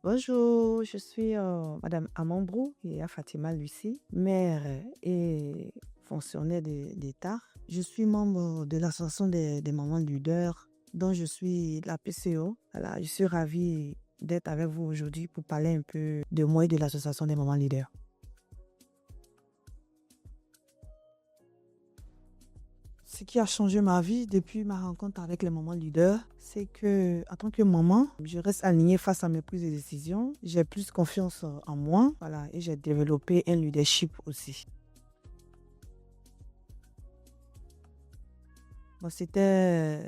Bonjour, je suis Madame Amambrou et Fatima Lucie, mère et fonctionnaire d'État. Je suis membre de l'association des mamans leaders dont je suis la PCO. Voilà, je suis ravie d'être avec vous aujourd'hui pour parler un peu de moi et de l'association des mamans leaders. Ce qui a changé ma vie depuis ma rencontre avec les mamans leaders, c'est que, en tant que maman, je reste alignée face à mes prises de décision. J'ai plus confiance en moi, voilà, et j'ai développé un leadership aussi. Bon, c'était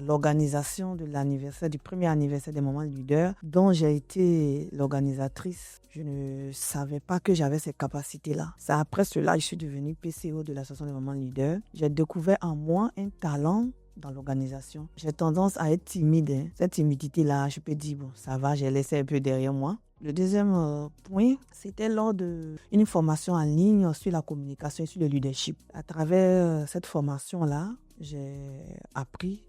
l'organisation de l'anniversaire, du premier anniversaire des mamans leaders, dont j'ai été l'organisatrice. Je ne savais pas que j'avais ces capacités-là. C'est après cela que je suis devenue PCO de l'association des mamans leaders. J'ai découvert en moi un talent dans l'organisation. J'ai tendance à être timide, hein. Cette timidité-là, je peux dire, bon, ça va, j'ai laissé un peu derrière moi. Le deuxième point, c'était lors d'une formation en ligne sur la communication et sur le leadership. À travers cette formation-là, j'ai appris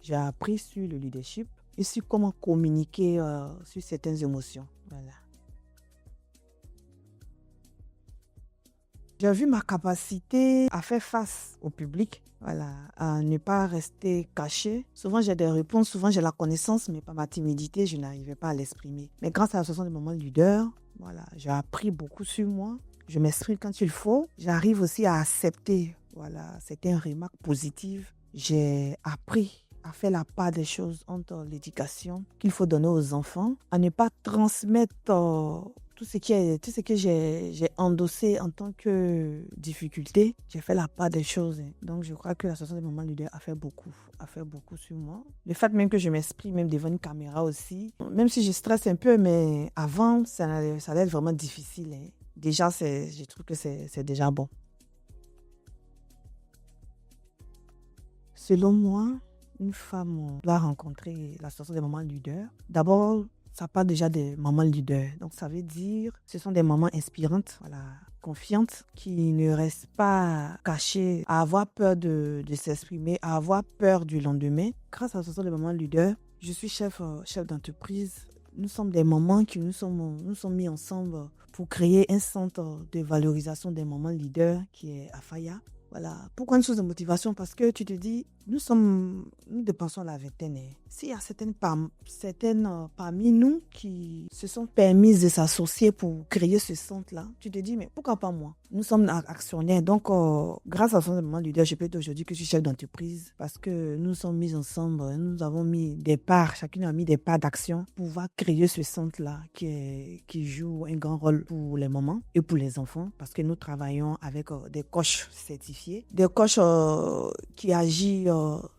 sur le leadership et sur comment communiquer sur certaines émotions. Voilà. J'ai vu ma capacité à faire face au public, voilà, à ne pas rester caché. Souvent, j'ai des réponses, souvent j'ai la connaissance, mais par ma timidité, je n'arrivais pas à l'exprimer. Mais grâce à l'association des mamans leaders, voilà, j'ai appris beaucoup sur moi. Je m'exprime quand il faut. J'arrive aussi à accepter, voilà, certaines remarques positives. J'ai appris à faire la part des choses entre l'éducation qu'il faut donner aux enfants, à ne pas transmettre tout ce que j'ai endossé en tant que difficulté. J'ai fait la part des choses, hein. Donc, je crois que l'association des mamans leaders a fait beaucoup sur moi. Le fait même que je m'exprime même devant une caméra aussi, même si je stresse un peu, mais avant, ça allait être vraiment difficile, hein. Déjà, je trouve que c'est déjà bon. Selon moi, une femme doit rencontrer l'association des mamans leaders. D'abord, ça part déjà des mamans leaders. Donc, ça veut dire ce sont des mamans inspirantes, voilà, confiantes, qui ne restent pas cachées, à avoir peur de s'exprimer, à avoir peur du lendemain. Grâce à l'association des mamans leaders, je suis chef d'entreprise. Nous sommes des mamans qui nous sommes mis ensemble pour créer un centre de valorisation des mamans leaders qui est à Faya. Voilà. Pourquoi une source de motivation? Parce que tu te dis, nous dépensons la vingtaine, hein. S'il y a certaines parmi nous qui se sont permises de s'associer pour créer ce centre-là, tu te dis, mais pourquoi pas moi? Nous sommes actionnaires. Donc, grâce à ce moment leader, je peux dire aujourd'hui que je suis chef d'entreprise parce que nous sommes mis ensemble, nous avons mis des parts, chacune a mis des parts d'action pour pouvoir créer ce centre-là qui joue un grand rôle pour les mamans et pour les enfants parce que nous travaillons avec des coachs certifiés, des coachs qui agissent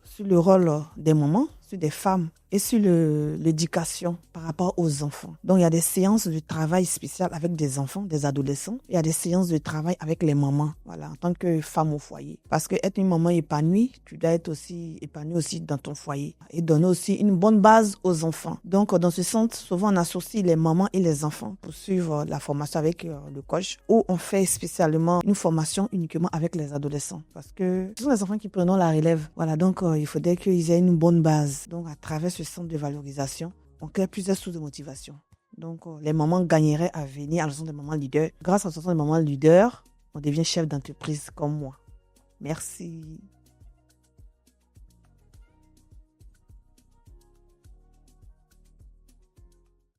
sur le rôle des mamans, sur des femmes et sur l'éducation par rapport aux enfants. Donc, il y a des séances de travail spéciales avec des enfants, des adolescents. Il y a des séances de travail avec les mamans, voilà, en tant que femme au foyer. Parce que être une maman épanouie, tu dois être aussi épanouie aussi dans ton foyer et donner aussi une bonne base aux enfants. Donc, dans ce centre, souvent, on associe les mamans et les enfants pour suivre la formation avec le coach ou on fait spécialement une formation uniquement avec les adolescents parce que ce sont les enfants qui prennent la relève. Voilà, donc, il faudrait qu'ils aient une bonne base. Donc, à travers ce centre de valorisation, on crée plusieurs sources de motivation. Donc, les mamans gagneraient à venir à l'association des mamans leaders. Grâce à l'association des mamans leaders, on devient chef d'entreprise comme moi. Merci.